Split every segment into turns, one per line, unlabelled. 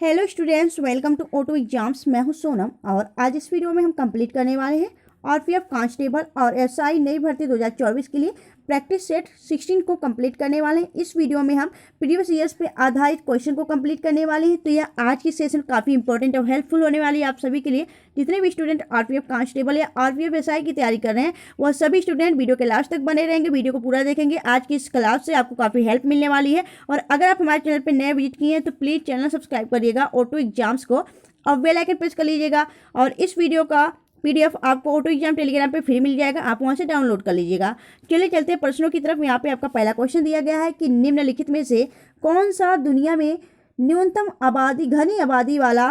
Hello students, welcome to Auto Exams. मैं हूं सोनम और आज इस वीडियो में हम कंप्लीट करने वाले हैं आरपीएफ कांस्टेबल और एसआई नई भर्ती 2024 के लिए प्रैक्टिस सेट 16 को कंप्लीट करने वाले हैं। इस वीडियो में हम प्रीवियस ईयर्स पे आधारित क्वेश्चन को कंप्लीट करने वाले हैं। तो यह आज की सेशन काफ़ी इंपॉर्टेंट और हेल्पफुल होने वाली है आप सभी के लिए। जितने भी स्टूडेंट आरपीएफ कांस्टेबल या आरपीएफ एसआई की तैयारी कर रहे हैं वह सभी स्टूडेंट वीडियो के लास्ट तक बने रहेंगे, वीडियो को पूरा देखेंगे। आज की इस क्लास से आपको काफ़ी हेल्प मिलने वाली है। और अगर आप हमारे चैनल पर नए विजिट किए हैं तो प्लीज़ चैनल सब्सक्राइब करिएगा ऑटो एग्जाम्स को और बेल आइकन प्रेस कर लीजिएगा। और इस वीडियो का पीडीएफ आपको ऑटो एग्जाम टेलीग्राम पे फ्री मिल जाएगा, आप वहां से डाउनलोड कर लीजिएगा। चलिए चलते हैं प्रश्नों की तरफ। यहाँ पे आपका पहला क्वेश्चन दिया गया है कि निम्नलिखित में से कौन सा दुनिया में न्यूनतम आबादी घनी आबादी वाला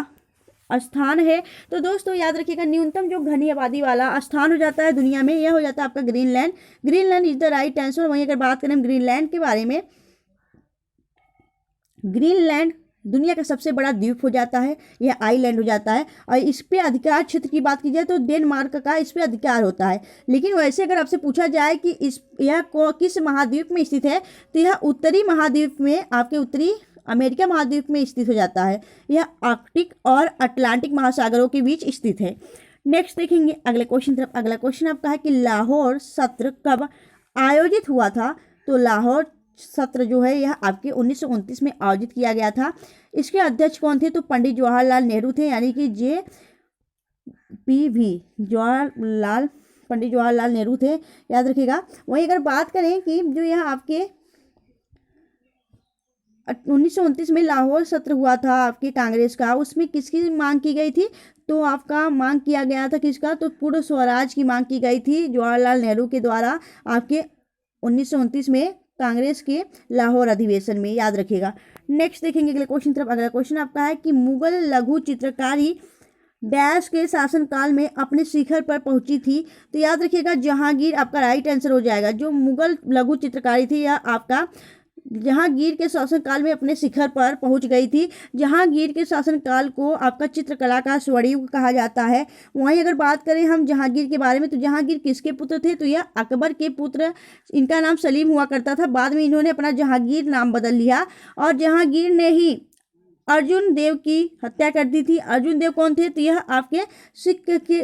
स्थान है। तो दोस्तों याद रखिएगा, न्यूनतम जो घनी आबादी वाला स्थान हो जाता है दुनिया में, यह हो जाता है आपका Greenland. Greenland is the right answer. वहीं अगर बात करें ग्रीनलैंड के बारे में, ग्रीनलैंड दुनिया का सबसे बड़ा द्वीप हो जाता है, यह आइलैंड हो जाता है। और इस पे अधिकार क्षेत्र की बात की जाए तो डेनमार्क का इस पे अधिकार होता है। लेकिन वैसे अगर आपसे पूछा जाए कि यह किस महाद्वीप में स्थित है तो यह उत्तरी महाद्वीप में, आपके उत्तरी अमेरिका महाद्वीप में स्थित हो जाता है। यह आर्कटिक और अटलांटिक महासागरों के बीच स्थित है। नेक्स्ट देखेंगे अगले क्वेश्चन तरफ। अगला क्वेश्चन आपका है कि लाहौर सत्र कब आयोजित हुआ था। तो लाहौर सत्र जो है यह आपके 1929 में आयोजित किया गया था। इसके अध्यक्ष कौन थे? तो पंडित जवाहरलाल नेहरू थे, यानी कि पंडित जवाहरलाल नेहरू थे, याद रखिएगा। वहीं अगर बात करें कि जो यह आपके 1929 में लाहौर सत्र हुआ था आपके कांग्रेस का, उसमें किसकी मांग की गई थी? तो आपका मांग किया गया था किसका? तो पूर्ण स्वराज की मांग की गई थी जवाहरलाल नेहरू के द्वारा आपके 1929 में कांग्रेस के लाहौर अधिवेशन में, याद रखिएगा। नेक्स्ट देखेंगे अगले क्वेश्चन तरफ। अगला क्वेश्चन आपका है कि मुगल लघु चित्रकारी डैश के शासनकाल में अपने शिखर पर पहुंची थी। तो याद रखिएगा जहांगीर आपका राइट आंसर हो जाएगा। जो मुगल लघु चित्रकारी थी यह आपका जहांगीर के शासनकाल में अपने शिखर पर पहुंच गई थी। जहांगीर के शासनकाल को आपका चित्रकला का स्वर्णयुग कहा जाता है। वहीं अगर बात करें हम जहांगीर के बारे में, तो जहांगीर किसके पुत्र थे? तो यह अकबर के पुत्र, इनका नाम सलीम हुआ करता था। बाद में इन्होंने अपना जहांगीर नाम बदल लिया और जहांगीर ने ही अर्जुन देव की हत्या कर दी थी। अर्जुन देव कौन थे? तो यह आपके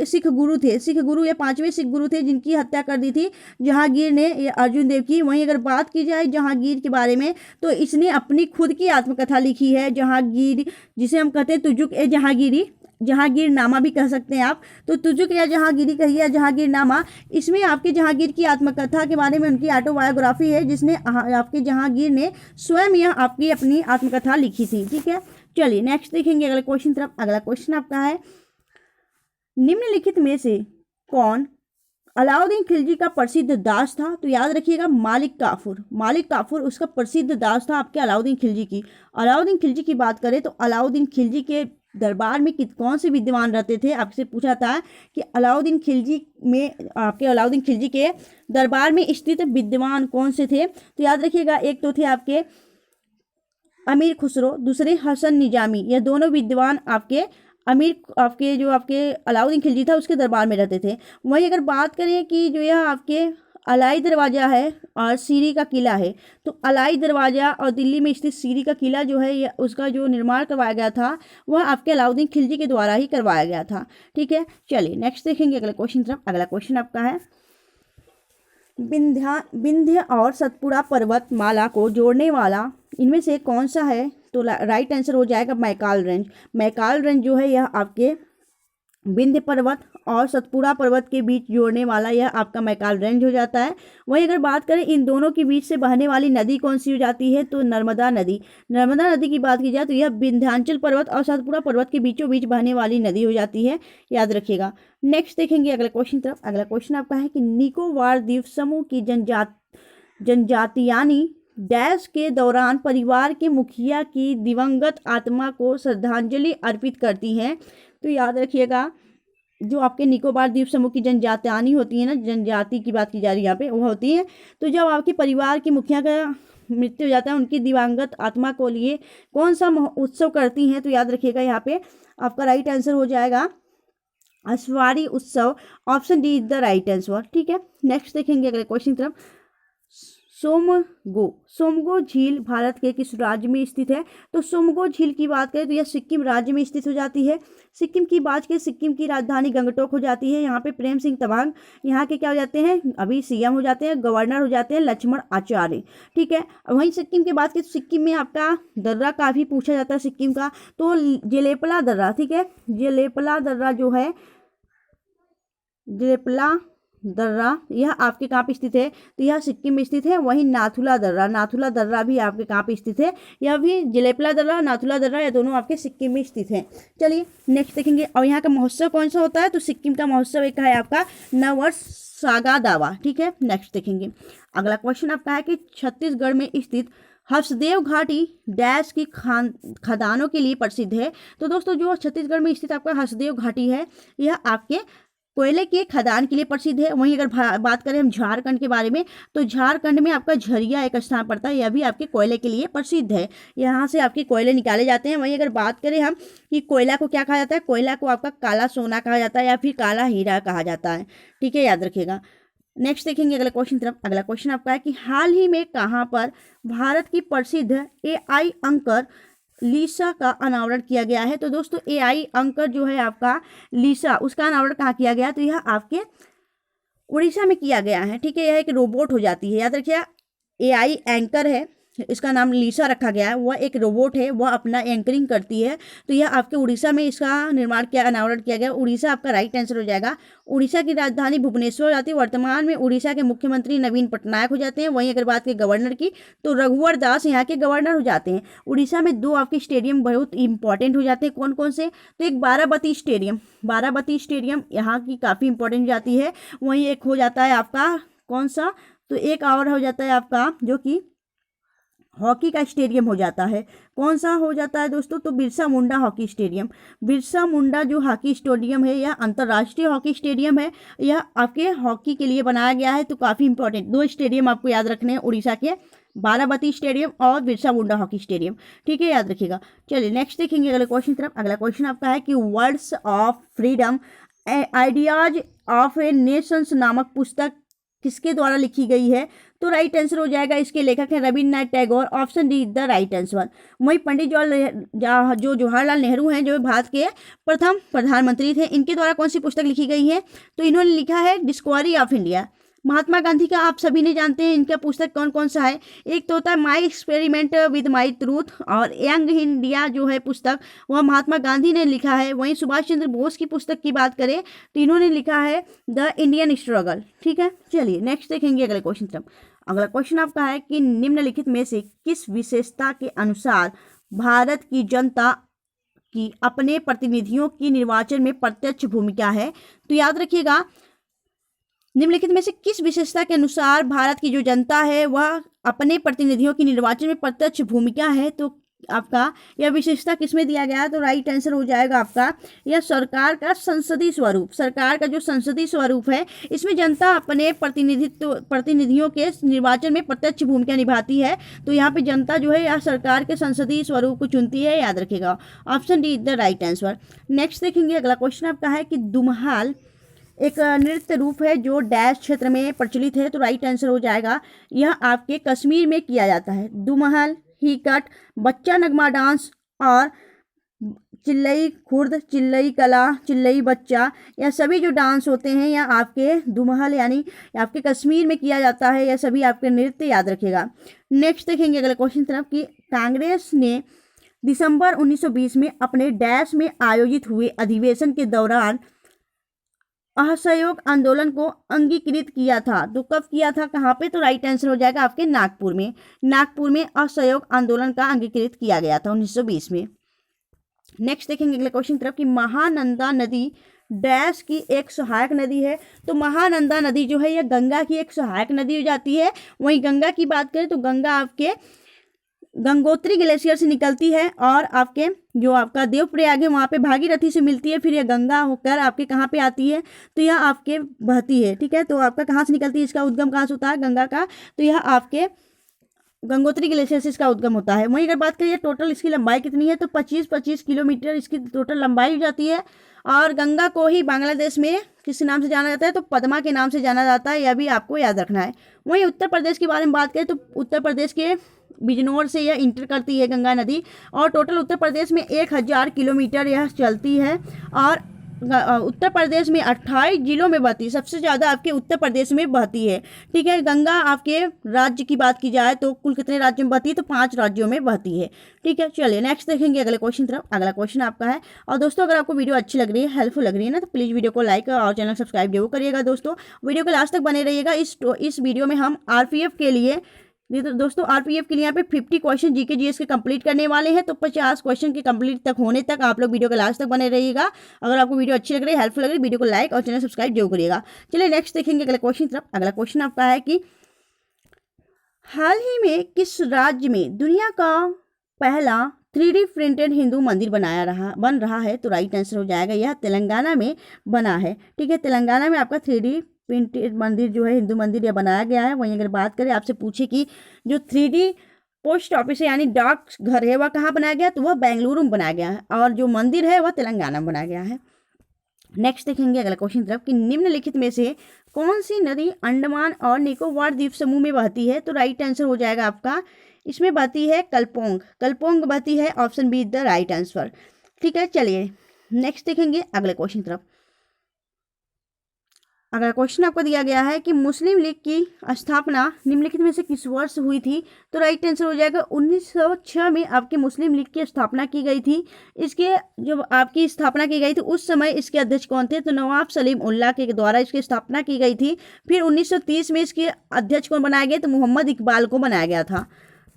सिख गुरु थे, सिख गुरु या 5वें सिख गुरु थे जिनकी हत्या कर दी थी जहांगीर ने, ये अर्जुन देव की। वहीं अगर बात की जाए जहांगीर के बारे में तो इसने अपनी खुद की आत्मकथा लिखी है, जहांगीर, जिसे हम कहते हैं तुजुक ए जहांगीरी, जहांगीरनामा भी कह सकते हैं आप। तो तुजुक या जहांगीरी कहिए या जहांगीरनामा, इसमें आपके जहांगीर की आत्मकथा के बारे में उनकी ऑटोबायोग्राफी है, जिसने आपके जहांगीर ने स्वयं यह आपकी अपनी आत्मकथा लिखी थी। ठीक है, चलिए नेक्स्ट देखेंगे अगले क्वेश्चन तरफ। अगला क्वेश्चन आपका है निम्नलिखित में से कौन अलाउद्दीन खिलजी का प्रसिद्ध दास था। तो याद रखिएगा मालिक काफूर। मालिक काफूर उसका प्रसिद्ध दास था आपके अलाउद्दीन खिलजी की। अलाउद्दीन खिलजी की बात करें तो अलाउद्दीन खिलजी के दरबार में कौन से विद्वान रहते थे? आपसे पूछा था कि अलाउद्दीन खिलजी में, आपके अलाउद्दीन खिलजी के दरबार में स्थित विद्वान कौन से थे? तो याद रखिएगा एक तो थे आपके अमीर खुसरो, दूसरे हसन निजामी। यह दोनों विद्वान आपके आपके अलाउद्दीन खिलजी था उसके दरबार में रहते थे। वहीं अगर बात करें कि जो यह आपके अलाई दरवाज़ा है और सीरी का किला है, तो अलाई दरवाज़ा और दिल्ली में स्थित सीरी का किला जो है उसका जो निर्माण करवाया गया था वह आपके अलाउद्दीन खिलजी के द्वारा ही करवाया गया था। ठीक है, चलिए नेक्स्ट देखेंगे अगले क्वेश्चन तरफ। अगला क्वेश्चन आपका है विंध्य और सतपुड़ा पर्वतमाला को जोड़ने वाला इनमें से कौन सा है? तो राइट आंसर हो जाएगा मैकाल रेंज। मैकाल रेंज जो है यह आपके विंध्य पर्वत और सतपुड़ा पर्वत के बीच जोड़ने वाला यह आपका मैकाल रेंज हो जाता है। वहीं अगर बात करें इन दोनों के बीच से बहने वाली नदी कौन सी हो जाती है? तो नर्मदा नदी। नर्मदा नदी की बात की जाए तो यह विंध्याचल पर्वत और सतपुड़ा पर्वत के बीचों बीच बहने वाली नदी हो जाती है, याद रखिएगा। नेक्स्ट देखेंगे अगले क्वेश्चन तरफ। अगला क्वेश्चन आपका है कि निकोबार द्वीप समूह की जनजातियानी डैश के दौरान परिवार के मुखिया की दिवंगत आत्मा को श्रद्धांजलि अर्पित करती हैं। तो याद रखिएगा जो आपके निकोबार द्वीप समूह की जनजातियानी होती है ना, जनजाति की बात की जा रही है यहाँ पे, वो होती है। तो जब आपके परिवार के मुखिया का मृत्यु हो जाता है, उनकी दिवंगत आत्मा को लिए कौन सा उत्सव करती हैं? तो याद रखिएगा यहाँ पे आपका राइट आंसर हो जाएगा अश्वारी उत्सव। Option D is the right answer. ठीक है, नेक्स्ट देखेंगे अगले क्वेश्चन तरफ। सोमगो झील भारत के किस राज्य में स्थित है? तो सोमगो झील की बात करें तो यह सिक्किम राज्य में स्थित हो जाती है। सिक्किम की बात करें, सिक्किम की राजधानी गंगटोक हो जाती है। यहाँ पे प्रेम सिंह तवांग यहाँ के क्या हो जाते हैं, अभी सीएम हो जाते हैं, गवर्नर हो जाते हैं लक्ष्मण आचार्य। ठीक है, वहीं सिक्किम की बात करें तो सिक्किम में आपका दर्रा काफ़ी पूछा जाता है सिक्किम का, तो जेलेपला दर्रा। ठीक है, जेलेपला दर्रा जो है, जेलेपला दर्रा यह आपके कहाँ पे स्थित है? तो यह सिक्किम में स्थित है। वहीं नाथुला दर्रा भी आपके कहाँ पे स्थित है? यह भी जेलेपला दर्रा, नाथुला दर्रा, यह दोनों आपके सिक्किम में स्थित हैं। चलिए नेक्स्ट देखेंगे। और यहाँ का महोत्सव कौन सा होता है? तो सिक्किम का महोत्सव एक है आपका नववर्ष सागा दावा। ठीक है, नेक्स्ट देखेंगे। अगला क्वेश्चन आपका है कि छत्तीसगढ़ में स्थित हर्षदेव घाटी डैश की खदानों के लिए प्रसिद्ध है। तो दोस्तों जो छत्तीसगढ़ में स्थित आपका हर्षदेव घाटी है, यह आपके कोयले के खदान के लिए प्रसिद्ध है। वहीं अगर बात करें हम झारखंड के बारे में, तो झारखंड में आपका झरिया एक स्थान पड़ता है, यह भी आपके कोयले के लिए प्रसिद्ध है। यहाँ से आपके कोयले निकाले जाते हैं। वहीं अगर बात करें हम कि कोयला को क्या कहा जाता है, कोयला को आपका काला सोना कहा जाता है या फिर काला हीरा कहा जाता है। ठीक है, याद रखिएगा। नेक्स्ट देखेंगे अगले क्वेश्चन तरफ। अगला क्वेश्चन आपका है कि हाल ही में कहाँ पर भारत की प्रसिद्ध AI अंकर लीसा का अनावरण किया गया है? तो दोस्तों AI अंकर जो है आपका लीसा, उसका अनावरण कहाँ किया गया? तो यह आपके उड़ीसा में किया गया है। ठीक है, यह एक रोबोट हो जाती है, याद रखिए। AI एंकर है, इसका नाम लीसा रखा गया है। वह एक रोबोट है, वह अपना एंकरिंग करती है। तो यह आपके उड़ीसा में इसका निर्माण किया, अनावरण किया गया। उड़ीसा आपका राइट आंसर हो जाएगा। उड़ीसा की राजधानी भुवनेश्वर हो जाती है। वर्तमान में उड़ीसा के मुख्यमंत्री नवीन पटनायक हो जाते हैं। वहीं अगर बात करें गवर्नर की, तो रघुवर दास यहाँ के गवर्नर हो जाते हैं। उड़ीसा में 2 आपके स्टेडियम बहुत इंपॉर्टेंट हो जाते हैं। कौन कौन से? तो एक बाराबती स्टेडियम यहाँ की काफ़ी इंपॉर्टेंट हो जाती है। वहीं एक हो जाता है आपका कौन सा, तो एक और हो जाता है आपका जो कि हॉकी का स्टेडियम हो जाता है। कौन सा हो जाता है दोस्तों? तो बिरसा मुंडा हॉकी स्टेडियम। बिरसा मुंडा जो हॉकी स्टेडियम है, यह अंतर्राष्ट्रीय हॉकी स्टेडियम है। यह आपके हॉकी के लिए बनाया गया है। तो काफ़ी इंपॉर्टेंट 2 स्टेडियम आपको याद रखने हैं उड़ीसा के, बाराबती स्टेडियम और बिरसा मुंडा हॉकी स्टेडियम। ठीक है, याद रखिएगा। चलिए नेक्स्ट देखेंगे अगले क्वेश्चन तरफ। अगला क्वेश्चन आपका है कि words of freedom ideas of A Nations नामक पुस्तक किसके द्वारा लिखी गई है? तो राइट आंसर हो जाएगा, इसके लेखक हैं Rabindranath Tagore. Option D is the right answer. वहीं पंडित जवाहरलाल नेहरू हैं, जो भारत के प्रथम प्रधानमंत्री थे, इनके द्वारा कौन सी पुस्तक लिखी गई है? तो इन्होंने लिखा है discovery of India. Mahatma Gandhi का आप सभी ने जानते हैं, इनका पुस्तक कौन कौन सा है? एक तो होता है my experiment with my truth, और यंग इंडिया जो है पुस्तक, वह महात्मा गांधी ने लिखा है। वहीं सुभाष चंद्र बोस की पुस्तक की बात करें तो इन्होंने लिखा है द इंडियन स्ट्रगल। ठीक है, चलिए नेक्स्ट देखेंगे अगले क्वेश्चन तरफ। अगला क्वेश्चन आपका है कि निम्नलिखित में से किस विशेषता के अनुसार भारत की जनता की अपने प्रतिनिधियों की निर्वाचन में प्रत्यक्ष भूमिका है? तो याद रखिएगा, निम्नलिखित में से किस विशेषता के अनुसार भारत की जो जनता है वह अपने प्रतिनिधियों की निर्वाचन में प्रत्यक्ष भूमिका है? तो आपका यह विशेषता किसमें दिया गया है? तो राइट आंसर हो जाएगा आपका यह सरकार का संसदीय स्वरूप। सरकार का जो संसदीय स्वरूप है, इसमें जनता अपने प्रतिनिधियों के निर्वाचन में प्रत्यक्ष भूमिका निभाती है। तो यहाँ पे जनता जो है यह सरकार के संसदीय स्वरूप को चुनती है, याद रखिएगा। Option D is the right answer. Next देखेंगे अगला क्वेश्चन आपका है कि धुमहाल एक नृत्य रूप है जो डैश क्षेत्र में प्रचलित है। तो राइट आंसर हो जाएगा, यह आपके कश्मीर में किया जाता है। धुमहल, हिकट, बच्चा नगमा डांस और चिल्लई खुर्द, चिल्लई कला, चिल्लई बच्चा, यह सभी जो डांस होते हैं यह आपके धुमहल यानी आपके कश्मीर में किया जाता है। यह सभी आपके नृत्य, याद रखिएगा। नेक्स्ट देखेंगे अगले क्वेश्चन तरफ कि कांग्रेस ने दिसंबर 1920 में अपने डैश में आयोजित हुए अधिवेशन के दौरान असहयोग आंदोलन को अंगीकृत किया था। तो कब किया था, कहाँ पे? तो राइट आंसर हो जाएगा आपके नागपुर में। नागपुर में असहयोग आंदोलन का अंगीकृत किया गया था 1920 में। नेक्स्ट देखेंगे अगले क्वेश्चन तरफ कि महानंदा नदी डैश की एक सहायक नदी है। तो महानंदा नदी जो है यह गंगा की एक सहायक नदी हो जाती है। वहीं गंगा की बात करें तो गंगा आपके गंगोत्री ग्लेशियर से निकलती है और आपके जो आपका देवप्रयाग है वहाँ पे भागीरथी से मिलती है। फिर यह गंगा होकर आपके कहाँ पे आती है? तो यह आपके बहती है। ठीक है, तो आपका कहाँ से निकलती है, इसका उद्गम कहाँ से होता है गंगा का? तो यह आपके गंगोत्री ग्लेशियर से इसका उद्गम होता है। वहीं अगर बात करिए टोटल इसकी लंबाई कितनी है तो 25 किलोमीटर इसकी टोटल लंबाई हो जाती है। और गंगा को ही बांग्लादेश में किस नाम से जाना जाता है तो पद्मा के नाम से जाना जाता है, यह भी आपको याद रखना है। वहीं उत्तर प्रदेश के बारे में बात करें तो उत्तर प्रदेश के बिजनौर से यह इंटर करती है गंगा नदी, और टोटल उत्तर प्रदेश में 1000 किलोमीटर यह चलती है। और उत्तर प्रदेश में 28 जिलों में बहती है, सबसे ज़्यादा आपके उत्तर प्रदेश में बहती है। ठीक है, गंगा आपके राज्य की बात की जाए तो कुल कितने राज्यों में बहती है तो 5 राज्यों में बहती है। ठीक है, चलिए नेक्स्ट देखेंगे अगले क्वेश्चन तरफ। अगला क्वेश्चन आपका है, और दोस्तों अगर आपको वीडियो अच्छी लग रही है, हेल्पफुल लग रही है ना, तो प्लीज़ वीडियो को लाइक और चैनल सब्सक्राइब जरूर करिएगा। दोस्तों वीडियो के लास्ट तक बने रहिएगा। इस वीडियो में हम आरपीएफ के लिए तो दोस्तों आरपीएफ के लिए यहाँ पे 50 क्वेश्चन जीके जीएस के कंप्लीट करने वाले हैं। तो 50 क्वेश्चन के कंप्लीट तक होने तक आप लोग वीडियो के लास्ट तक बने रहिएगा। अगर आपको वीडियो अच्छी लग रही है, हेल्पफुल लग रही है, वीडियो को लाइक और चैनल सब्सक्राइब जरूर करिएगा। चलिए नेक्स्ट देखेंगे अगले क्वेश्चन तरफ। अगला क्वेश्चन आपका है कि हाल ही में किस राज्य में दुनिया का पहला 3D प्रिंटेड हिंदू मंदिर बन रहा है? तो राइट आंसर हो जाएगा यह तेलंगाना में बना है। ठीक है, तेलंगाना में आपका 3D प्रिंटेड मंदिर जो है हिंदू मंदिर यह बनाया गया है। वहीं अगर बात करें आपसे पूछे कि जो 3D पोस्ट ऑफिस है यानी डाक घर है वह कहाँ बनाया गया, तो वह बेंगलुरु में बनाया गया है, और जो मंदिर है वह तेलंगाना में बनाया गया है। नेक्स्ट देखेंगे अगला क्वेश्चन तरफ कि निम्नलिखित में से कौन सी नदी अंडमान और निकोबार द्वीप समूह में बहती है? तो राइट आंसर हो जाएगा आपका, इसमें बहती है कलपोंग बहती है। Option be the right answer. ठीक है, चलिए नेक्स्ट देखेंगे अगले क्वेश्चन तरफ। अगला क्वेश्चन आपको दिया गया है कि मुस्लिम लीग की स्थापना निम्नलिखित में से किस वर्ष हुई थी? तो राइट आंसर हो जाएगा 1906 में आपकी मुस्लिम लीग की स्थापना की गई थी। इसके जब आपकी स्थापना की गई थी उस समय इसके अध्यक्ष कौन थे? तो नवाब सलीम उल्लाह के द्वारा इसकी स्थापना की गई थी। फिर 1930 में इसके अध्यक्ष कौन बनाया गया? तो मोहम्मद इकबाल को बनाया गया था।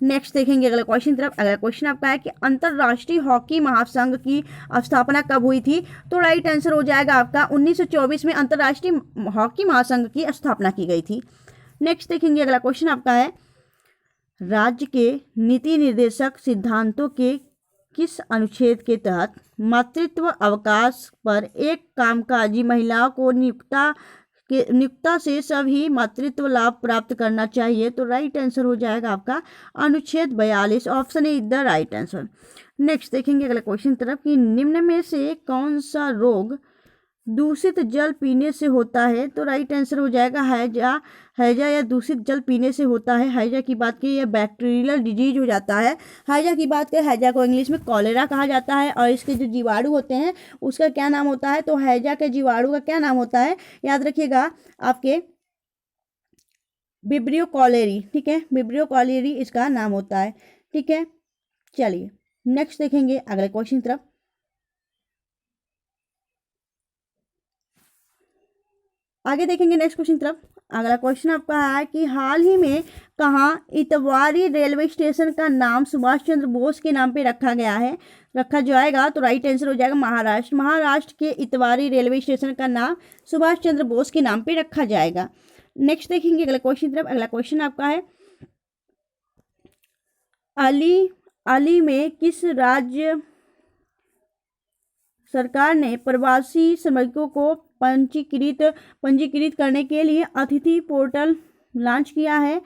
नेक्स्ट देखेंगे अगला क्वेश्चन तरफ। अगला क्वेश्चन आपका है कि अंतर्राष्ट्रीय हॉकी महासंघ की स्थापना कब हुई थी? तो राइट आंसर हो जाएगा आपका 1924 में अंतर्राष्ट्रीय हॉकी महासंघ की स्थापना की गई थी। नेक्स्ट देखेंगे अगला क्वेश्चन आपका है, राज्य के नीति निर्देशक सिद्धांतों के किस अनुच्छेद के तहत मातृत्व अवकाश पर एक कामकाजी महिलाओं को नियुक्ता से सभी मातृत्व लाभ प्राप्त करना चाहिए? तो राइट आंसर हो जाएगा आपका अनुच्छेद 42। Option A the right answer. Next देखेंगे अगले क्वेश्चन तरफ कि निम्न में से कौन सा रोग दूषित जल पीने से होता है? तो राइट आंसर हो जाएगा हैजा या दूषित जल पीने से होता है। हैजा की बात की, यह बैक्टीरियल डिजीज हो जाता है। हैजा की बात करें, हैजा को इंग्लिश में कॉलेरा कहा जाता है, और इसके जो जीवाणु होते हैं उसका क्या नाम होता है? तो हैजा के जीवाणु का क्या नाम होता है? याद रखिएगा आपके विब्रियो कॉलेरी। ठीक है, विब्रियो कॉलेरी इसका नाम होता है। ठीक है, चलिए नेक्स्ट देखेंगे अगले क्वेश्चन तरफ। आगे देखेंगे नेक्स्ट क्वेश्चन तरफ। अगला क्वेश्चन आपका है कि हाल ही में कहाँ इतवारी रेलवे स्टेशन का नाम सुभाष चंद्र बोस के नाम पे रखा जाएगा? तो राइट आंसर हो जाएगा महाराष्ट्र के इतवारी रेलवे स्टेशन का नाम सुभाष चंद्र बोस के नाम पे रखा जाएगा। नेक्स्ट देखेंगे अगला क्वेश्चन तरफ। अगला क्वेश्चन आपका है, अली में किस राज्य सरकार ने प्रवासी श्रमिकों को पंजीकृत करने के लिए अतिथि पोर्टल लॉन्च किया है?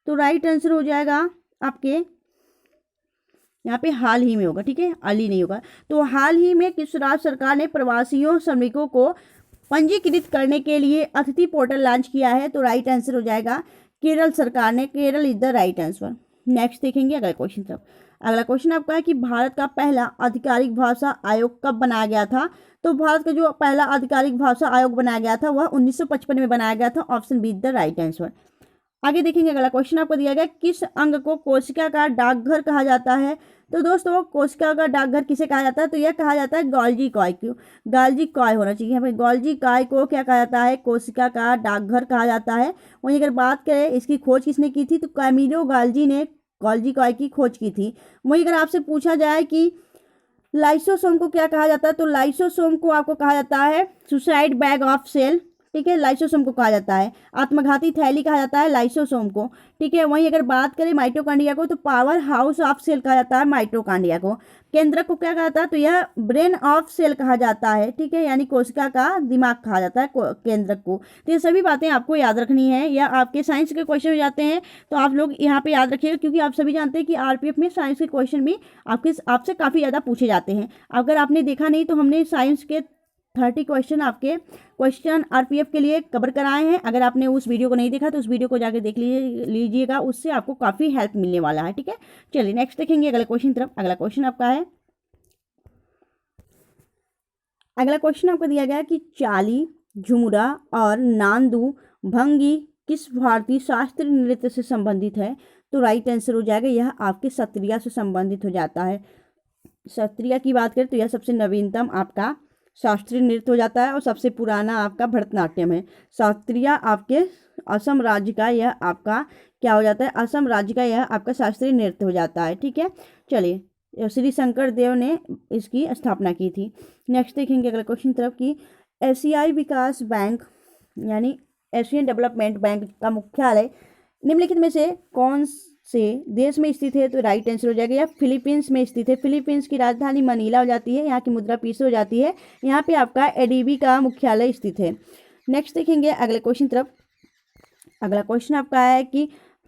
तो राइट आंसर हो जाएगा आपके यहाँ पे हाल ही में होगा। ठीक है, अली नहीं होगा। तो हाल ही में किस राज्य सरकार ने प्रवासियों श्रमिकों को पंजीकृत करने के लिए अतिथि पोर्टल लॉन्च किया है? तो राइट आंसर हो जाएगा केरल सरकार ने। Kerala is the right answer. Next देखेंगे अगला क्वेश्चन तरफ। अगला क्वेश्चन आपका है कि भारत का पहला आधिकारिक भाषा आयोग कब बनाया गया था? तो भारत का जो पहला आधिकारिक भाषा आयोग बनाया गया था वह 1955 में बनाया गया था। Option be the right answer. आगे देखेंगे अगला क्वेश्चन आपको दिया गया, किस अंग को कोशिका का डाकघर कहा जाता है? तो दोस्तों कोशिका का डाकघर किसे कहा जाता है? तो यह कहा जाता है गोल्जी कॉय को। गोल्जी कॉय होना चाहिए यहाँ पे। गोल्जी कॉय को क्या कहा जाता है? कोशिका का डाकघर कहा जाता है। वहीं अगर बात करें इसकी खोज किसने की थी? तो कैमिलो गाल्जी ने गोल्जी कॉय की खोज की थी। वहीं अगर आपसे पूछा जाए कि लाइसोसोम को क्या कहा जाता है? तो लाइसोसोम को आपको कहा जाता है सुसाइड बैग ऑफ सेल। ठीक है, लाइसोसोम को कहा जाता है। आत्मघाती थैली कहा जाता है लाइसोसोम को, ठीक है। वहीं अगर बात करें माइटोकॉन्ड्रिया को तो पावर हाउस ऑफ सेल कहा जाता है माइटोकॉन्ड्रिया को। केंद्रक को क्या कहा जाता है, तो यह ब्रेन ऑफ सेल कहा जाता है, ठीक है, यानी कोशिका का दिमाग कहा जाता है केंद्रक को। तो ये सभी बातें आपको याद रखनी है, या आपके साइंस के क्वेश्चन हो जाते हैं तो आप लोग यहाँ पे याद रखिएगा, क्योंकि आप सभी जानते हैं कि आरपीएफ में साइंस के क्वेश्चन भी आपसे काफ़ी ज़्यादा पूछे जाते हैं। अगर आपने देखा नहीं तो हमने साइंस के 30 क्वेश्चन आपके क्वेश्चन आरपीएफ के लिए कवर कराए हैं। अगर आपने उस वीडियो को नहीं देखा तो उस वीडियो को जाके देख लीजिएगा, उससे आपको काफ़ी हेल्प मिलने वाला है, ठीक है। चलिए नेक्स्ट देखेंगे अगला क्वेश्चन तरफ। अगला क्वेश्चन आपका है, अगला क्वेश्चन आपको दिया गया है कि चाली, झुमरा और नांदू भंगी किस भारतीय शास्त्रीय नृत्य से संबंधित है, तो राइट आंसर हो जाएगा यह आपके सत्रिया से संबंधित हो जाता है। सत्रिया की बात करें तो यह सबसे नवीनतम आपका शास्त्रीय नृत्य हो जाता है और सबसे पुराना आपका भरतनाट्यम है। शास्त्रीय आपके असम राज्य का यह आपका क्या हो जाता है, असम राज्य का यह आपका शास्त्रीय नृत्य हो जाता है, ठीक है। चलिए, श्री शंकर देव ने इसकी स्थापना की थी। नेक्स्ट देखेंगे अगला क्वेश्चन तरफ कि एशियाई विकास बैंक यानी एशियन डेवलपमेंट बैंक का मुख्यालय निम्नलिखित में से कौन से देश में स्थित है, तो राइट आंसर हो जाएगा यह फिलीपींस में स्थित है। फिलीपींस की राजधानी मनीला हो जाती है, यहाँ की मुद्रा पीसो हो जाती है। यहाँ पे आपका एडीबी का मुख्यालय स्थित है। नेक्स्ट देखेंगे अगले क्वेश्चन तरफ। अगला क्वेश्चन आपका है कि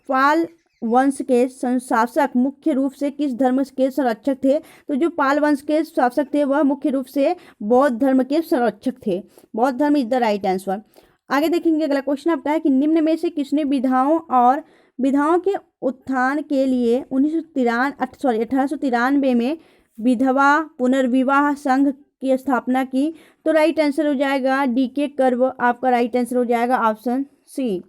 पाल वंश के शासक मुख्य रूप से किस धर्म के संरक्षक थे, तो जो पाल वंश के शासक थे वह मुख्य रूप से बौद्ध धर्म के संरक्षक थे। बौद्ध धर्म इज द राइट आंसर। आगे देखेंगे अगला क्वेश्चन आपका है कि निम्न में से किसने विधवाओं के उत्थान के लिए 1893 में विधवा पुनर्विवाह संघ की स्थापना की, तो राइट आंसर हो जाएगा डीके कर्व, आपका राइट आंसर हो जाएगा ऑप्शन सी।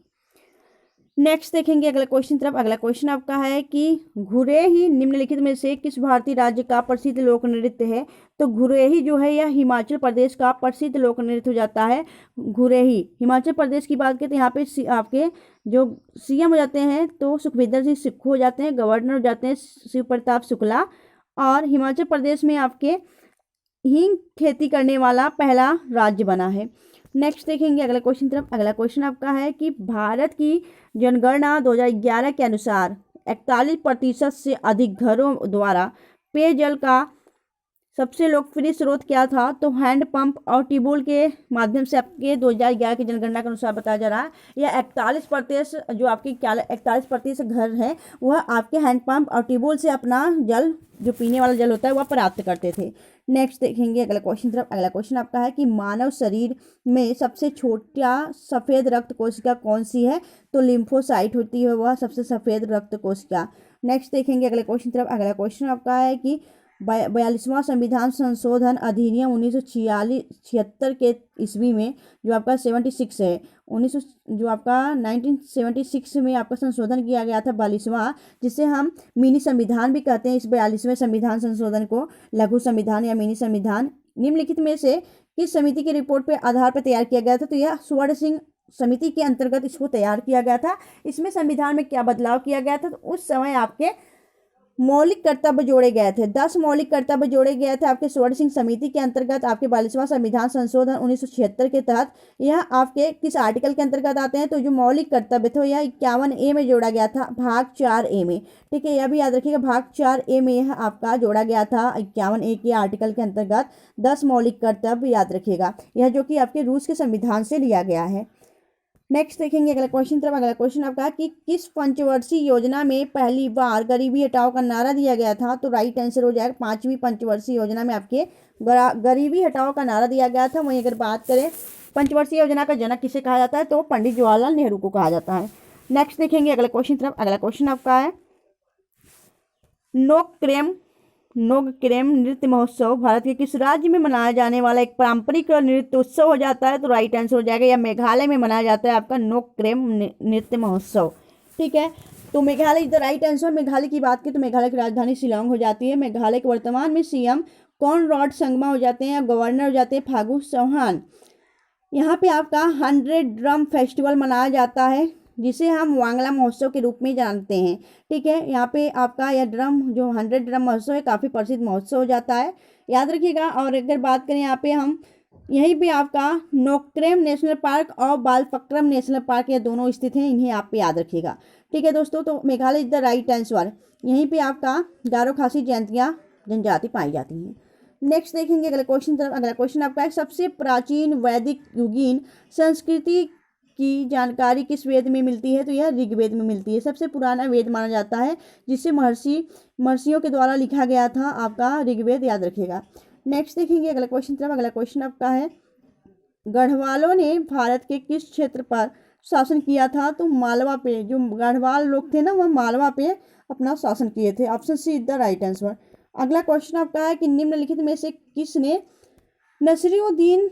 नेक्स्ट देखेंगे अगला क्वेश्चन तरफ। अगला क्वेश्चन आपका है कि घुरेही निम्नलिखित में से किस भारतीय राज्य का प्रसिद्ध लोक नृत्य है, तो घुरेही जो है यह हिमाचल प्रदेश का प्रसिद्ध लोक नृत्य हो जाता है। घुरेही हिमाचल प्रदेश की बात करें तो यहाँ पे आपके जो सीएम हो जाते हैं तो सुखविंदर सिंह सुक्खू हो जाते हैं, गवर्नर हो जाते हैं शिव प्रताप शुक्ला, और हिमाचल प्रदेश में आपके हींग खेती करने वाला पहला राज्य बना है। नेक्स्ट देखेंगे अगला क्वेश्चन तरफ। अगला क्वेश्चन आपका है कि भारत की जनगणना 2011 के अनुसार 41% से अधिक घरों द्वारा पेयजल का सबसे लोकप्रिय स्रोत क्या था, तो हैंडपंप और ट्यूबवेल के माध्यम से आपके 2011 की जनगणना के अनुसार बताया जा रहा है। यह 41% जो आपके 41% घर हैं वह आपके हैंडपंप और ट्यूबवेल से अपना जल, जो पीने वाला जल होता है, वह प्राप्त करते थे। नेक्स्ट देखेंगे अगला क्वेश्चन तरफ। अगला क्वेश्चन आपका है कि मानव शरीर में सबसे छोटा सफ़ेद रक्त कोशिका कौन सी है, तो लिम्फोसाइट होती है वह सबसे सफ़ेद रक्त कोशिका। नेक्स्ट देखेंगे अगले क्वेश्चन तरफ। अगला क्वेश्चन आपका है कि 42वां संविधान संशोधन अधिनियम 1976 के ईस्वी में जो आपका 76 है, जो आपका 1976 में आपका संशोधन किया गया था 42वां, जिसे हम मिनी संविधान भी कहते हैं। इस 42वें संविधान संशोधन को लघु संविधान या मिनी संविधान निम्नलिखित में से किस समिति की रिपोर्ट पे आधार पर तैयार किया गया था, तो यह स्वर्ण सिंह समिति के अंतर्गत इसको तैयार किया गया था। इसमें संविधान में क्या बदलाव किया गया था, तो उस समय आपके मौलिक कर्तव्य जोड़े गए थे। 10 मौलिक कर्तव्य जोड़े गए थे आपके स्वर्ण सिंह समिति के अंतर्गत आपके 42वां संविधान संशोधन 1976 के तहत। यह आपके किस आर्टिकल के अंतर्गत आते हैं, तो जो मौलिक कर्तव्य थे यह 51A में जोड़ा गया था, भाग 4A में, ठीक है। यह भी याद रखिएगा, भाग 4A में यह आपका जोड़ा गया था 51A के आर्टिकल के अंतर्गत 10 मौलिक कर्तव्य याद रखिएगा, यह जो कि आपके रूस के संविधान से लिया गया है। नेक्स्ट देखेंगे अगला क्वेश्चन तरफ। अगला क्वेश्चन आपका कि किस पंचवर्षीय योजना में पहली बार गरीबी हटाओ का नारा दिया गया था, तो राइट आंसर हो जाएगा 5वीं पंचवर्षीय योजना में आपके गरीबी हटाओ का नारा दिया गया था। वहीं अगर बात करें पंचवर्षीय योजना का जनक किसे कहा जाता है, तो पंडित जवाहरलाल नेहरू को कहा जाता है। नेक्स्ट देखेंगे अगला क्वेश्चन तरफ। अगला क्वेश्चन आपका है नोगक्रेम नृत्य महोत्सव भारत के किस राज्य में मनाया जाने वाला एक पारंपरिक नृत्य उत्सव हो जाता है, तो राइट आंसर हो जाएगा यह मेघालय में मनाया जाता है आपका नोगक्रेम नृत्य महोत्सव, ठीक है। तो Meghalaya is the right answer. Meghalaya की बात करें तो मेघालय की राजधानी शिलांग हो जाती है। मेघालय के वर्तमान में सीएम कॉनराड संगमा हो जाते हैं, गवर्नर हो जाते हैं फागू चौहान। यहाँ पे आपका 100 ड्रम फेस्टिवल मनाया जाता है, जिसे हम वांगला महोत्सव के रूप में जानते हैं, ठीक है। यहाँ पे आपका यह ड्रम जो 100 ड्रम महोत्सव है काफ़ी प्रसिद्ध महोत्सव हो जाता है, याद रखिएगा। और अगर बात करें यहाँ पे हम यहीं पे आपका नोक्रेम नेशनल पार्क और बालफक्रम नेशनल पार्क, ये दोनों स्थित हैं, इन्हें आप पे याद रखिएगा। ठीक है दोस्तों, तो Meghalaya is the right answer. यहीं पे आपका गारो खासी जनजाति पाई जाती हैं। नेक्स्ट देखेंगे अगले क्वेश्चन तरफ। अगला क्वेश्चन आपका है, सबसे प्राचीन वैदिक युगीन संस्कृति की जानकारी किस वेद में मिलती है? तो यह ऋग्वेद में मिलती है। सबसे पुराना वेद माना जाता है जिसे महर्षियों के द्वारा लिखा गया था, आपका ऋग्वेद, याद रखिएगा। नेक्स्ट देखेंगे अगला क्वेश्चन तरफ। अगला क्वेश्चन आपका है, गढ़वालों ने भारत के किस क्षेत्र पर शासन किया था? तो मालवा पे, जो गढ़वाल लोग थे ना, वह मालवा पे अपना शासन किए थे। Option C is the right answer. अगला क्वेश्चन आपका है कि निम्नलिखित में से किसने नसीरुद्दीन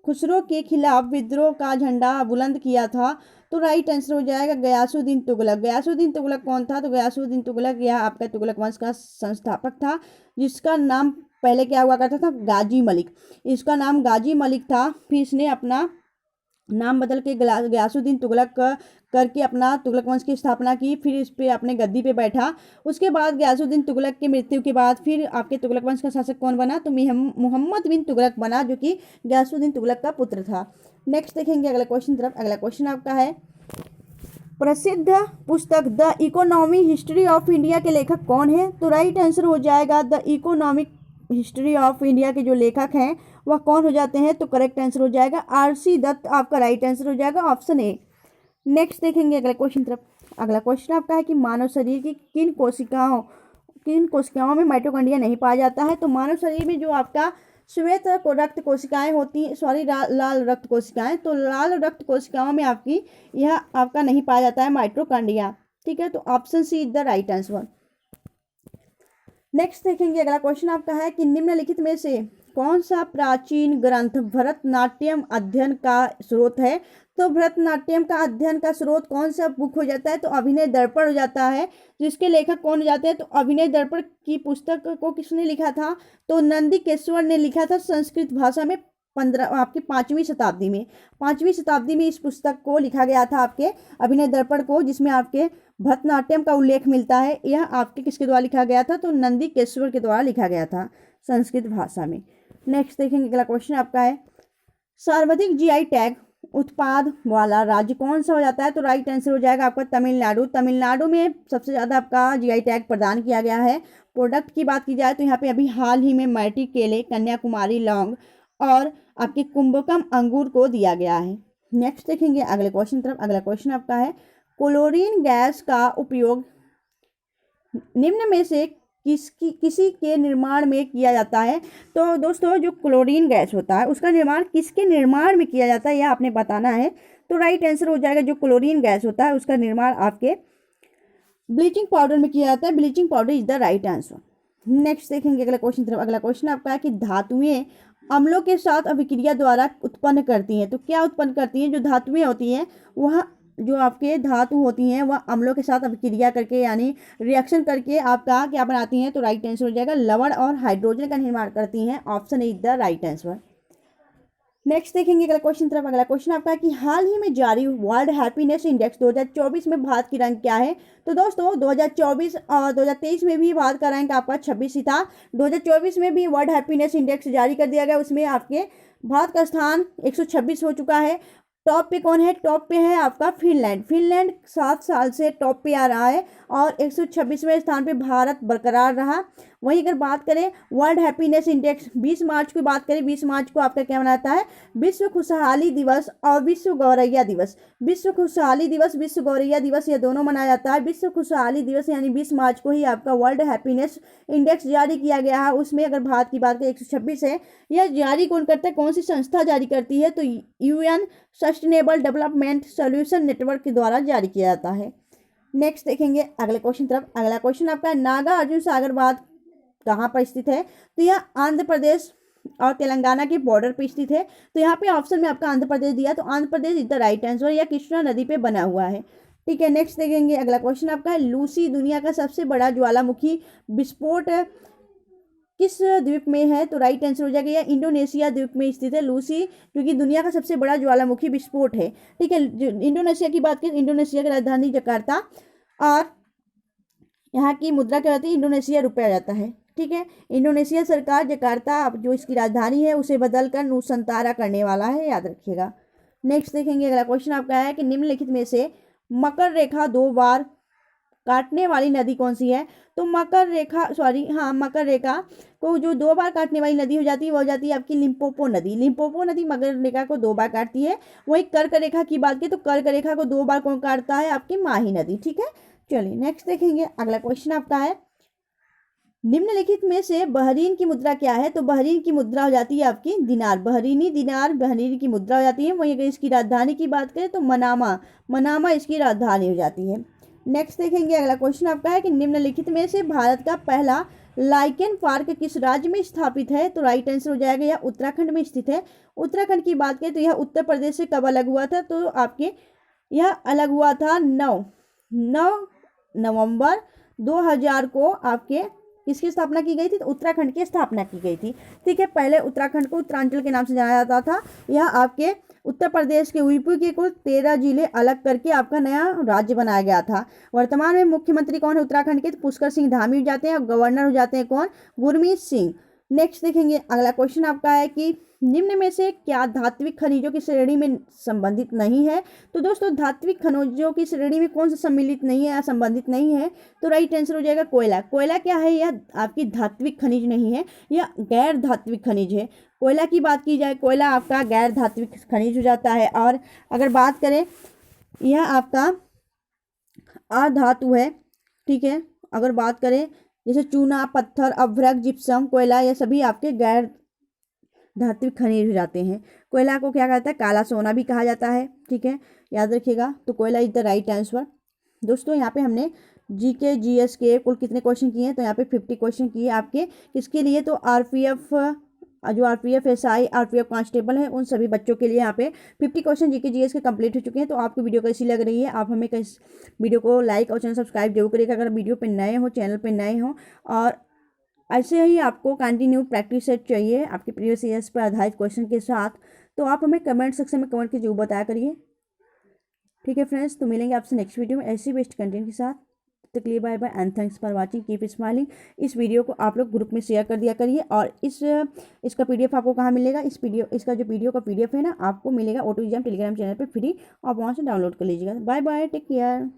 खुसरो के खिलाफ विद्रोह का झंडा बुलंद किया था? तो राइट आंसर हो जाएगा गयासुद्दीन तुगलक। गयासुद्दीन तुगलक कौन था? तो गयासुद्दीन तुगलक यह आपका तुगलक वंश का संस्थापक था, जिसका नाम पहले क्या हुआ करता था? गाजी मलिक। इसका नाम गाजी मलिक था, फिर इसने अपना नाम बदल के गयासुद्दीन तुगलक करके अपना तुगलक वंश की स्थापना की, फिर इस पे अपने गद्दी पे बैठा। उसके बाद गयासुद्दीन तुगलक की मृत्यु के बाद फिर आपके तुगलक वंश का शासक कौन बना? तो मोहम्मद बिन तुगलक बना, जो कि गयासुद्दीन तुगलक का पुत्र था। नेक्स्ट देखेंगे अगला क्वेश्चन तरफ। अगला क्वेश्चन आपका है, प्रसिद्ध पुस्तक the economy history of India के लेखक कौन है? तो राइट आंसर हो जाएगा the economic history of India के जो लेखक हैं वह कौन हो जाते हैं? तो करेक्ट आंसर हो जाएगा आरसी दत्त, आपका राइट आंसर हो जाएगा ऑप्शन ए। नेक्स्ट देखेंगे अगला क्वेश्चन तरफ। अगला क्वेश्चन आपका है कि मानव शरीर की किन कोशिकाओं में माइटोकॉन्ड्रिया नहीं पाया जाता है? तो मानव शरीर में जो आपका श्वेत रक्त कोशिकाएं होती हैं, सॉरी लाल रक्त कोशिकाएं, तो लाल रक्त कोशिकाओं में आपकी यह आपका नहीं पाया जाता है माइटोकॉन्ड्रिया। ठीक है, तो option C is the right answer. Next देखेंगे अगला क्वेश्चन आपका है कि निम्नलिखित में से कौन सा प्राचीन ग्रंथ भरतनाट्यम अध्ययन का स्रोत है? तो भरतनाट्यम का अध्ययन का स्रोत कौन सा बुक हो जाता है? तो अभिनय दर्पण हो जाता है, जिसके लेखक कौन हो जाते हैं? तो अभिनय दर्पण की पुस्तक को किसने लिखा था? तो नंदीकेश्वर ने लिखा था संस्कृत भाषा में आपकी 5वीं शताब्दी में। 5वीं शताब्दी में इस पुस्तक को लिखा गया था, आपके अभिनय दर्पण को, जिसमें आपके भरतनाट्यम का उल्लेख मिलता है। यह आपके किसके द्वारा लिखा गया था? तो नंदीकेश्वर के द्वारा लिखा गया था संस्कृत भाषा में। नेक्स्ट देखेंगे अगला क्वेश्चन आपका है, सर्वाधिक जीआई टैग उत्पाद वाला राज्य कौन सा हो जाता है? तो राइट आंसर हो जाएगा आपका तमिलनाडु। तमिलनाडु में सबसे ज़्यादा आपका जीआई टैग प्रदान किया गया है। प्रोडक्ट की बात की जाए तो यहाँ पे अभी हाल ही में मैटी केले, कन्याकुमारी लौंग और आपके कुंभकम अंगूर को दिया गया है। नेक्स्ट देखेंगे अगले क्वेश्चन तरफ। अगला क्वेश्चन आपका है, क्लोरीन गैस का उपयोग निम्न में से किसी के निर्माण में किया जाता है? तो दोस्तों, जो क्लोरीन गैस होता है उसका निर्माण किसके निर्माण में किया जाता है, यह आपने बताना है। तो राइट आंसर हो जाएगा, जो क्लोरीन गैस होता है उसका निर्माण आपके ब्लीचिंग पाउडर में किया जाता है। Bleaching powder is the right answer. Next देखेंगे अगला क्वेश्चन तरफ। अगला क्वेश्चन आपका है कि धातुएं अम्लों के साथ अभिक्रिया द्वारा उत्पन्न करती हैं। तो क्या उत्पन्न करती हैं? जो धातुएं होती हैं वह जो आपके धातु होती हैं वह अम्लों के साथ अभिक्रिया करके, यानी रिएक्शन करके आपका क्या बनाती हैं? तो राइट आंसर हो जाएगा लवण और हाइड्रोजन का निर्माण करती हैं। Option is the right answer. Next देखेंगे अगला क्वेश्चन तरफ। अगला क्वेश्चन आपका है कि हाल ही में जारी वर्ल्ड हैप्पीनेस इंडेक्स 2024 में भारत की रैंक क्या है? तो दोस्तों, 2024 और 2023 में भी भारत का रैंक आपका 26 ही था। 2024 में भी वर्ल्ड हैप्पीनेस इंडेक्स जारी कर दिया गया, उसमें आपके भारत का स्थान 126 हो चुका है। टॉप पे कौन है? टॉप पे है आपका फिनलैंड। फिनलैंड 7 साल से टॉप पे आ रहा है और 126वें स्थान पे भारत बरकरार रहा। वहीं अगर बात करें वर्ल्ड हैप्पीनेस इंडेक्स 20 मार्च की बात करें, 20 मार्च को आपका क्या मनाता है? विश्व खुशहाली दिवस और विश्व गौरैया दिवस। विश्व खुशहाली दिवस, विश्व गौरैया दिवस, ये दोनों मनाया जाता है। विश्व खुशहाली दिवस यानी 20 मार्च को ही आपका वर्ल्ड हैप्पीनेस इंडेक्स जारी किया गया है। उसमें अगर भारत की बात करें 126 है। यह जारी कौन करता है? कौन सी संस्था जारी करती है? तो UN sustainable development solution network के द्वारा जारी किया जाता है। नेक्स्ट देखेंगे अगले क्वेश्चन तरफ। अगला क्वेश्चन आपका नागा अर्जुन सागर बांध कहाँ पर स्थित है? तो यह आंध्र प्रदेश और तेलंगाना के बॉर्डर पर स्थित है। तो यहाँ पे ऑप्शन में आपका आंध्र प्रदेश दिया, तो Andhra Pradesh is the right answer. यह कृष्णा नदी पे बना हुआ है। ठीक है, नेक्स्ट देखेंगे अगला क्वेश्चन आपका है, लूसी दुनिया का सबसे बड़ा ज्वालामुखी विस्फोट किस द्वीप में है? तो राइट आंसर हो जाएगा यह इंडोनेशिया द्वीप में स्थित है लूसी, क्योंकि दुनिया का सबसे बड़ा ज्वालामुखी विस्फोट है। ठीक है, इंडोनेशिया की बात करें, इंडोनेशिया की राजधानी जकार्ता और यहाँ की मुद्रा क्या होती है? इंडोनेशिया रुपया जाता है। ठीक है। इंडोनेशिया सरकार जकार्ता जो इसकी राजधानी है उसे बदलकर नुसंतारा करने वाला है, याद रखिएगा। नेक्स्ट देखेंगे, अगला क्वेश्चन आपका है कि निम्नलिखित में से मकर रेखा 2 बार काटने वाली नदी कौन सी है। तो मकर रेखा को जो 2 बार काटने वाली नदी हो जाती है वो हो जाती है आपकी लिम्पोपो नदी। लिम्पोपो नदी मकर रेखा को 2 बार काटती है। वही कर्क रेखा की बात की तो कर्क रेखा को 2 बार कौन काटता है, आपकी माही नदी। ठीक है, चलिए नेक्स्ट देखेंगे, अगला क्वेश्चन आपका है निम्नलिखित में से बहरीन की मुद्रा क्या है। तो बहरीन की मुद्रा हो जाती है आपकी दिनार। बहरीनी दिनार बहरीन की मुद्रा हो जाती है। वहीं अगर इसकी राजधानी की बात करें तो मनामा इसकी राजधानी हो जाती है। नेक्स्ट देखेंगे, अगला क्वेश्चन आपका है कि निम्नलिखित में से भारत का पहला लाइकेन पार्क किस राज्य में स्थापित है। तो राइट आंसर हो जाएगा यह उत्तराखंड में स्थित है। उत्तराखंड की बात करें तो यह उत्तर प्रदेश से कब अलग हुआ था। तो आपके यह अलग हुआ था 9 नवंबर 2000 को आपके किसकी स्थापना की गई थी। तो उत्तराखंड की स्थापना की गई थी। ठीक है, पहले उत्तराखंड को उत्तरांचल के नाम से जाना जाता था। यह आपके उत्तर प्रदेश के उदयपुर के कुल 13 जिले अलग करके आपका नया राज्य बनाया गया था। वर्तमान में मुख्यमंत्री कौन है उत्तराखंड के। तो पुष्कर सिंह धामी हो जाते हैं और गवर्नर हो जाते हैं कौन, गुरमीत सिंह। नेक्स्ट देखेंगे, अगला क्वेश्चन आपका है कि निम्न में से क्या धात्विक खनिजों की श्रेणी में संबंधित नहीं है। तो दोस्तों धात्विक खनिजों की श्रेणी में कौन सा सम्मिलित नहीं है या संबंधित नहीं है। तो राइट आंसर हो जाएगा कोयला। कोयला क्या है, यह आपकी धात्विक खनिज नहीं है, यह गैर धात्विक खनिज है। कोयला की बात की जाए, कोयला आपका गैर धात्विक खनिज हो जाता है। और अगर बात करें यह आपका अधातु है। ठीक है, अगर बात करें जैसे चूना, पत्थर, अभ्रक, जिप्सम, कोयला, ये सभी आपके गैर धात्विक खनिज हो जाते हैं। कोयला को क्या कहता है, काला सोना भी कहा जाता है। ठीक है, याद रखिएगा। तो कोयला इज द राइट आंसर। दोस्तों यहाँ पे हमने जीके जीएस के कुल कितने क्वेश्चन किए हैं। तो यहाँ पे 50 क्वेश्चन किए आपके किसके लिए। तो आरपीएफ जो आरपीएफ एसआई आरपीएफ कांस्टेबल है उन सभी बच्चों के लिए यहाँ पे 50 क्वेश्चन जीके जीएस के कंप्लीट हो चुके हैं। तो आपको वीडियो कैसी लग रही है, आप हमें इस वीडियो को लाइक और चैनल सब्सक्राइब जरूर करिएगा अगर वीडियो पे नए हो, चैनल पे नए हो। और ऐसे ही आपको कंटिन्यू प्रैक्टिस सेट चाहिए आपके प्रीवियस ईयर्स पर आधारित क्वेश्चन के साथ, तो आप हमें कमेंट सेक्शन में कमेंट के जरूर बताया करिए। ठीक है फ्रेंड्स, तो मिलेंगे आपसे नेक्स्ट वीडियो में ऐसी बेस्ट कंटेंट के साथ। तब तक के लिए bye bye and thanks for watching, keep smiling. इस वीडियो को आप लोग ग्रुप में शेयर कर दिया करिए। और इसका पीडीएफ आपको कहाँ मिलेगा, इसका जो वीडियो का पीडीएफ है ना आपको मिलेगा ऑटो एग्जाम टेलीग्राम चैनल पे फ्री, आप वहाँ से डाउनलोड कर लीजिएगा। Bye bye, take care.